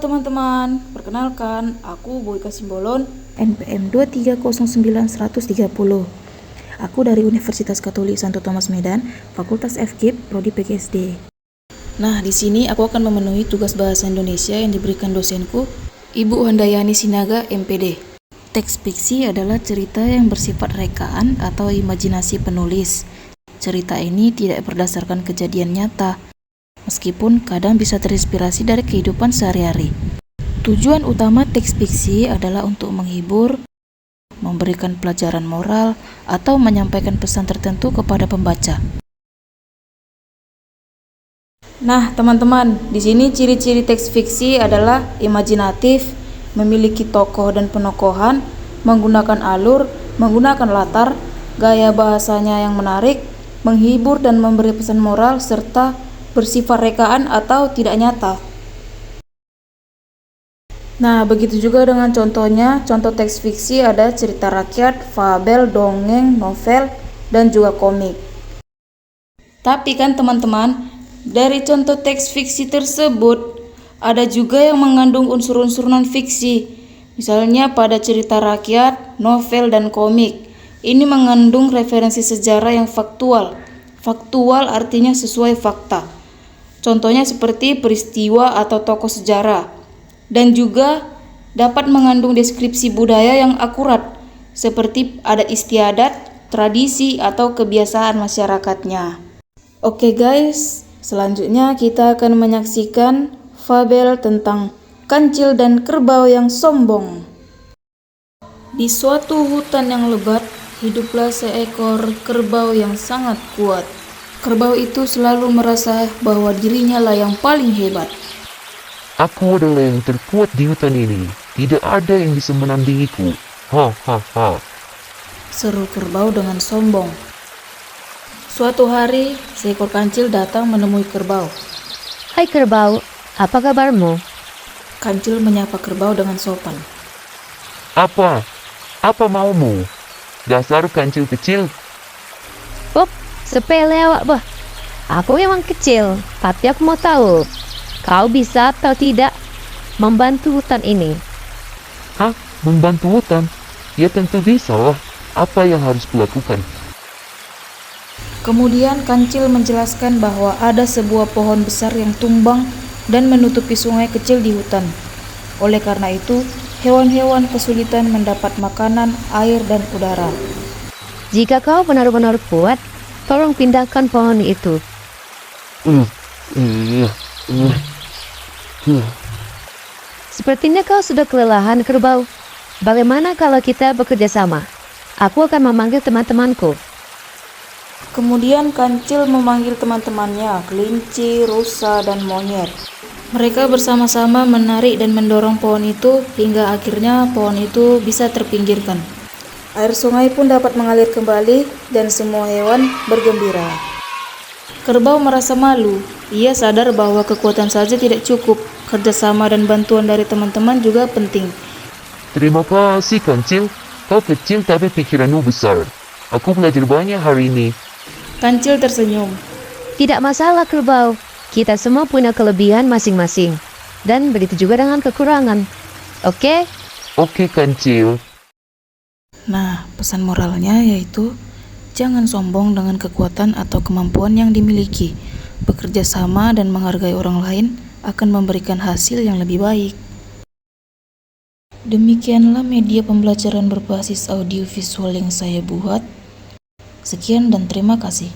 teman-teman, perkenalkan aku Boyka Simbolon NPM 2309130. Aku dari Universitas Katolik Santo Thomas Medan, Fakultas FKIP, Prodi PGSD. Nah, di sini aku akan memenuhi tugas bahasa Indonesia yang diberikan dosenku, Ibu Handayani Sinaga, MPD. Teks fiksi adalah cerita yang bersifat rekaan atau imajinasi penulis. Cerita ini tidak berdasarkan kejadian nyata, meskipun kadang bisa terinspirasi dari kehidupan sehari-hari. Tujuan utama teks fiksi adalah untuk menghibur, memberikan pelajaran moral, atau menyampaikan pesan tertentu kepada pembaca. Nah, teman-teman, di sini ciri-ciri teks fiksi adalah imajinatif, memiliki tokoh dan penokohan, menggunakan alur, menggunakan latar, gaya bahasanya yang menarik, menghibur dan memberi pesan moral, serta bersifat rekaan atau tidak nyata. Nah, begitu juga dengan contohnya. Contoh teks fiksi ada cerita rakyat, fabel, dongeng, novel, dan juga komik. Tapi kan teman-teman, dari contoh teks fiksi tersebut ada juga yang mengandung unsur-unsur non-fiksi. Misalnya pada cerita rakyat, novel, dan komik. Ini mengandung referensi sejarah yang faktual. Faktual artinya sesuai fakta. Contohnya seperti peristiwa atau tokoh sejarah, dan juga dapat mengandung deskripsi budaya yang akurat, seperti ada istiadat, tradisi, atau kebiasaan masyarakatnya. Oke guys, selanjutnya kita akan menyaksikan fabel tentang kancil dan kerbau yang sombong. Di suatu hutan yang lebat, hiduplah seekor kerbau yang sangat kuat. Kerbau itu selalu merasa bahwa dirinya lah yang paling hebat. Aku adalah yang terkuat di hutan ini. Tidak ada yang bisa menandingiku. Ha ha ha. Seru kerbau dengan sombong. Suatu hari, seekor kancil datang menemui kerbau. Hai kerbau, apa kabarmu? Kancil menyapa kerbau dengan sopan. Apa? Apa maumu? Dasar kancil kecil. Pop, sepele awak bah. Aku memang kecil, tapi aku mau tahu, kau bisa atau tidak membantu hutan ini? Hah? Membantu hutan? Ya tentu bisa lah. Apa yang harus kulakukan? Kemudian kancil menjelaskan bahwa ada sebuah pohon besar yang tumbang dan menutupi sungai kecil di hutan. Oleh karena itu, hewan-hewan kesulitan mendapat makanan, air, dan udara. Jika kau benar-benar kuat, tolong pindahkan pohon itu. Sepertinya kau sudah kelelahan kerbau. Bagaimana kalau kita bekerja sama? Aku akan memanggil teman-temanku. Kemudian kancil memanggil teman-temannya, kelinci, rusa, dan monyet. Mereka bersama-sama menarik dan mendorong pohon itu hingga akhirnya pohon itu bisa terpinggirkan. Air sungai pun dapat mengalir kembali dan semua hewan bergembira. Kerbau merasa malu. Ia sadar bahwa kekuatan saja tidak cukup. Kerjasama dan bantuan dari teman-teman juga penting. Terima kasih kancil. Kau kecil tapi pikiranmu besar. Aku belajar banyak hari ini. Kancil tersenyum. Tidak masalah kerbau. Kita semua punya kelebihan masing-masing. Dan begitu juga dengan kekurangan. Oke? Oke kancil. Nah, pesan moralnya yaitu jangan sombong dengan kekuatan atau kemampuan yang dimiliki. Bekerja sama dan menghargai orang lain akan memberikan hasil yang lebih baik. Demikianlah media pembelajaran berbasis audiovisual yang saya buat. Sekian dan terima kasih.